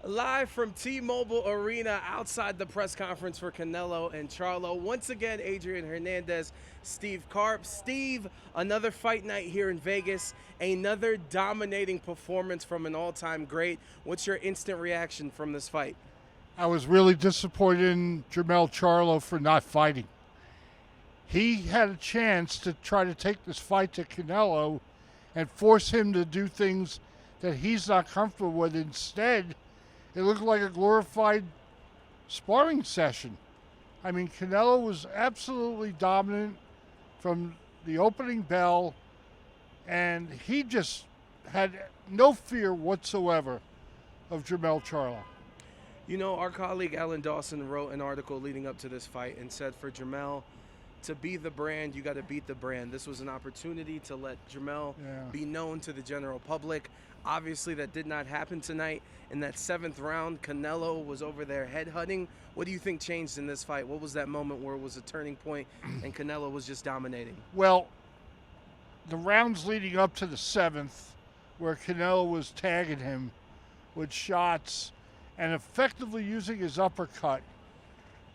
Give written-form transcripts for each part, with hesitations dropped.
Live from T-Mobile Arena outside the press conference for Canelo and Charlo. Once again, Adrian Hernandez, Steve Karp. Steve, another fight night here in Vegas. Another dominating performance from an all-time great. What's your instant reaction from this fight? I was really disappointed in Charlo for not fighting. He had a chance to try to take this fight to Canelo and force him to do things that he's not comfortable with. Instead, it looked like a glorified sparring session. I mean, Canelo was absolutely dominant from the opening bell, and he just had no fear whatsoever of Charlo. You know, our colleague Alan Dawson wrote an article leading up to this fight and said for Jermell to be the brand, you got to beat the brand. This was an opportunity to let Jermell be known to the general public. Obviously, that did not happen tonight. In that seventh round, Canelo was over there headhunting. What do you think changed in this fight? What was that moment where it was a turning point and Canelo was just dominating? Well, the rounds leading up to the seventh, where Canelo was tagging him with shots and effectively using his uppercut,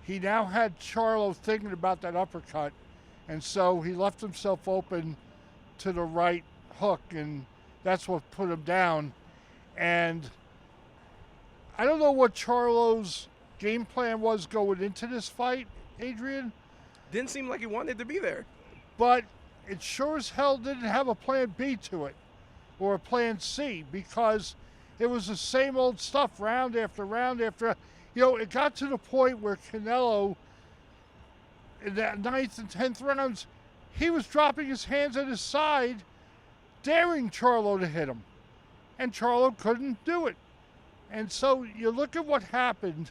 he now had Charlo thinking about that uppercut, and so he left himself open to the right hook, and that's what put him down. And I don't know what Charlo's game plan was going into this fight, Adrian. Didn't seem like he wanted to be there. But it sure as hell didn't have a plan B to it, or a plan C, because it was the same old stuff round after round after. You know, it got to the point where Canelo, in that ninth and 10th rounds, he was dropping his hands at his side, daring Charlo to hit him. And Charlo couldn't do it. And so you look at what happened,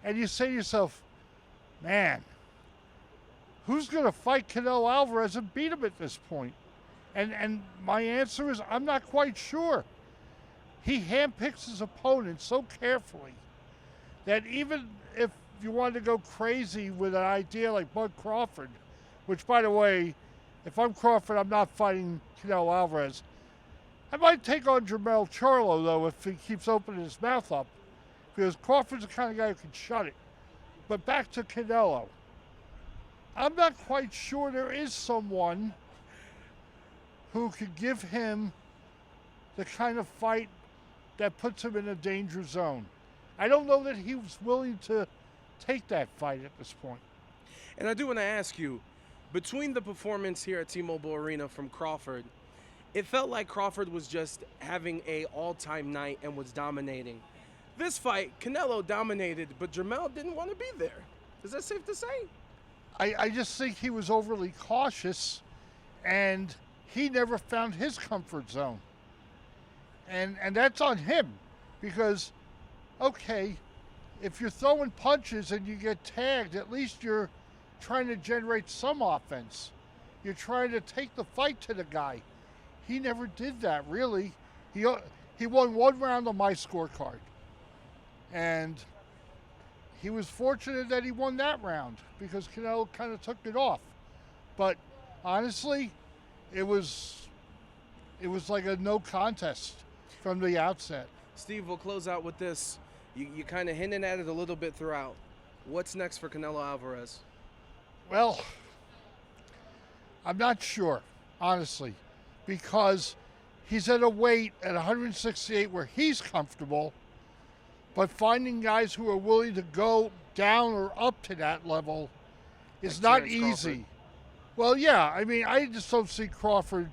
and you say to yourself, man, who's going to fight Canelo Alvarez and beat him at this point? And my answer is, I'm not quite sure. He handpicks his opponent so carefully that even if you wanted to go crazy with an idea like Bud Crawford, which, by the way, if I'm Crawford, I'm not fighting Canelo Alvarez. I might take on Charlo, though, if he keeps opening his mouth up, because Crawford's the kind of guy who can shut it. But back to Canelo. I'm not quite sure there is someone who could give him the kind of fight that puts him in a danger zone. I don't know that he was willing to take that fight at this point. And I do want to ask you, between the performance here at T-Mobile Arena from Crawford, it felt like Crawford was just having a all-time night and was dominating. This fight, Canelo dominated, but Jermell didn't want to be there. Is that safe to say? I just think he was overly cautious, and he never found his comfort zone. And that's on him, because okay, if you're throwing punches and you get tagged, at least you're trying to generate some offense. You're trying to take the fight to the guy. He never did that, really. He won one round on my scorecard. And he was fortunate that he won that round, because Canelo kind of took it off. But honestly, it was like a no contest from the outset. Steve, we'll close out with this. You kind of hinted at it a little bit throughout. What's next for Canelo Alvarez? Well, I'm not sure, honestly, because he's at a weight at 168 where he's comfortable, but finding guys who are willing to go down or up to that level is like not Terrence easy. Crawford. Well, yeah, I mean, I just don't see Crawford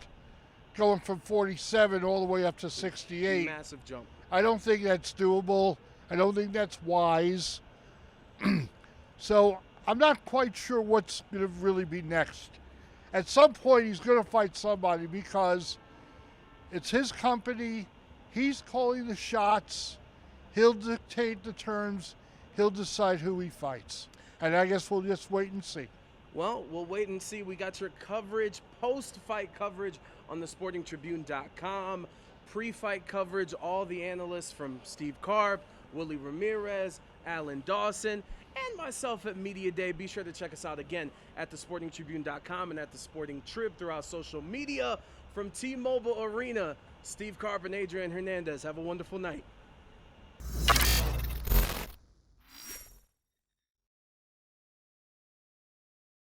going from 47 all the way up to 68. Massive jump. I don't think that's doable. I don't think that's wise. So I'm not quite sure what's going to really be next. At some point, he's going to fight somebody, because it's his company. He's calling the shots. He'll dictate the terms. He'll decide who he fights. And I guess we'll just wait and see. Well, we'll wait and see. We got your coverage, post-fight coverage on thesportingtribune.com. Pre-fight coverage, all the analysts from Steve Karp, Willie Ramirez, Alan Dawson, and myself at Media Day. Be sure to check us out again at thesportingtribune.com and at the Sporting Trib throughout social media. From T-Mobile Arena, Steve Karp and Adrian Hernandez. Have a wonderful night.